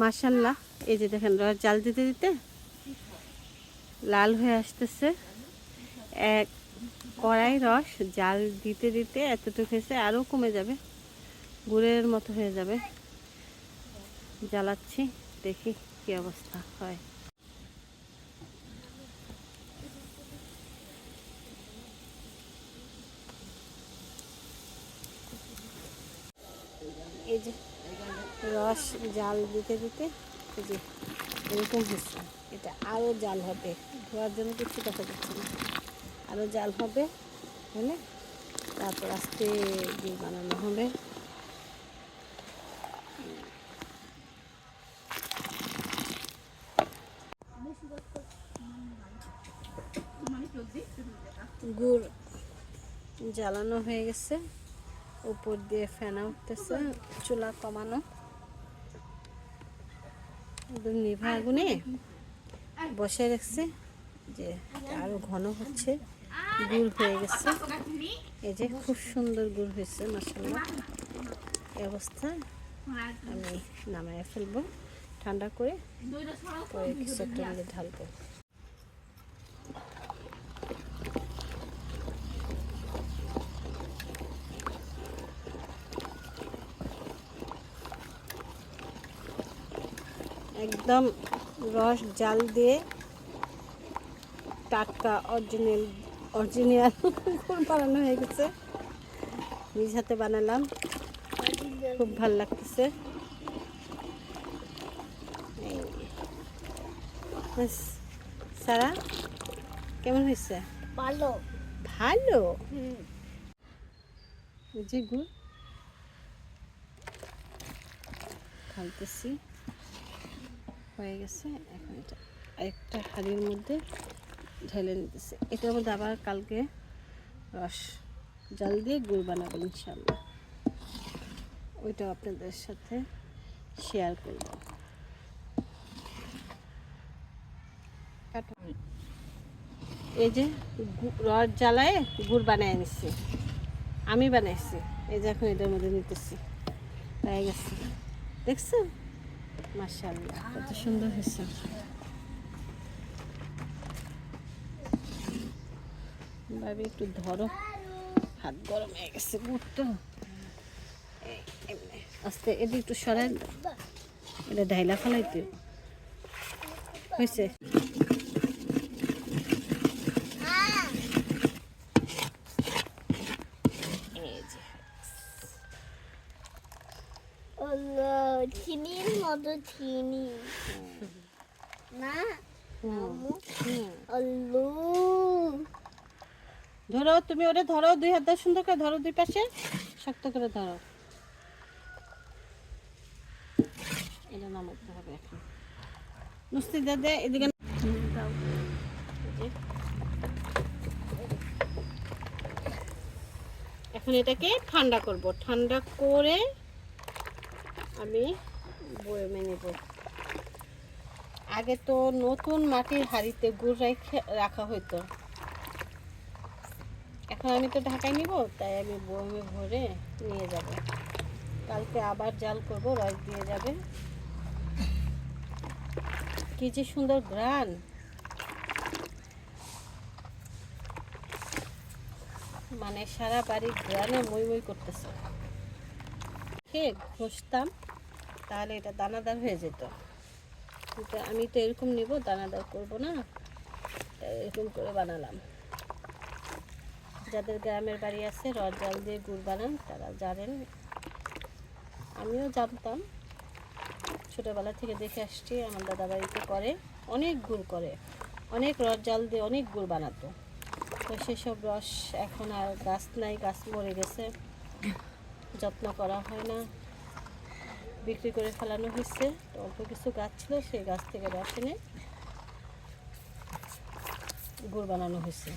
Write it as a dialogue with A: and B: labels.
A: মাশাআল্লাহ, এই যে দেখেন রস জাল দিতে দিতে লাল হয়ে আসতেছে। এক কড়াই রস জাল দিতে দিতে এতটুকু হয়েছে, আরও কমে যাবে, গুড়ের মতো হয়ে যাবে। জ্বালাচ্ছি, দেখি কি অবস্থা হয়। এই যে রস জাল দিতে দিতে এই যে এরকম হচ্ছে। এটা আরও জাল হবে, ধোয়ার জন্য কিছু দেখা যাচ্ছে না, আরও জাল হবে, হলে তারপর আস্তে গুড় বানানো হবে। গুড় জ্বালানো হয়ে গেছে, উপর দিয়ে ফেনা উঠতেছে, চুলা কমানো, একদম নিভা আগুনে বসে রাখছে। যে আরো ঘন হচ্ছে, গুড় হয়ে গেছে। এই যে খুব সুন্দর গুড় হয়েছে মাশাআল্লাহ। এই অবস্থা আমি নামায় ফেলবো ঠান্ডা করে, পরে কিছু একটা মধ্যে ঢালবো। একদম রস জাল দিয়ে টাটকা অরিজিনাল গুড় বানানো হয়ে গেছে। নিজ হাতে বানালাম, খুব ভালো লাগতেছে। সারা কেমন হয়েছে?
B: ভালো।
A: ভালো। যে গুড় ঢালতেছি, হয়ে গেছে। এখন এটা একটা হাঁড়ির মধ্যে ঢেলে নিতেছে। এটার মধ্যে আবার কালকে রস জাল দিয়ে গুড় বানাবো ইনশাল্লাহ, ওইটাও আপনাদের সাথে শেয়ার করব। এই যে রস জ্বালায় গুড় বানিয়ে নিচ্ছি, আমি বানাইছি। এই যে এখন এটার মধ্যে নিতেছি, হয়ে গেছে। দেখছেন মাশাআল্লাহ কত সুন্দর হয়েছে। ভাবি একটু ধরো, হাত গরম হয়ে গেছে গুড় তো। আস্তে এটা একটু সরাই, এটা ঢাইলা ফেলাইতে হয়েছে।
B: চিনির মতো চিনি না, আলু
A: ধরো, তুমি ওটা ধরো, দুই হাত দিয়ে সুন্দর করে ধরো, দুই পাশে শক্ত করে ধরো। এটা নামাতে হবে এখন। নুস্তি দে এদিকে দাও। এখন এটাকে ঠান্ডা করব, ঠান্ডা করে আমি বয়মে নেব। আগে তো নতুন মাটির হাঁড়িতে গুড় রাখা হতো, এখন আমি তো ঢাকায় নিব, তাই আমি বয়মে ভরে নিয়ে যাব। কালকে আবার জাল করব, রস দিয়ে যাবে। কি যে সুন্দর ঘ্রাণ, মানে সারা বাড়ি ঘ্রাণে মই মই করতেছে। খেয়ে ঘষতাম তাহলে এটা দানাদার হয়ে যেত, কিন্তু আমি তো এরকম নিব, দানাদার করব না, এরকম করে বানালাম। যাদের গ্রামের বাড়ি আছে রস জাল দিয়ে গুড় বানান তারা জানেন, আমিও জানতাম, ছোটোবেলা থেকে দেখে আসছি। আমার দাদা বাড়িতে করে, অনেক গুড় করে, অনেক রস জাল দিয়ে অনেক গুড় বানাতো। তো সেসব রস এখন আর গাছ নাই, গাছ মরে গেছে, যত্ন করা হয় না, বিক্রি করে ফেলানো হয়েছে। তো অল্প কিছু গাছ ছিল, সেই গাছ থেকে রস এনে গুড় বানানো হয়েছে।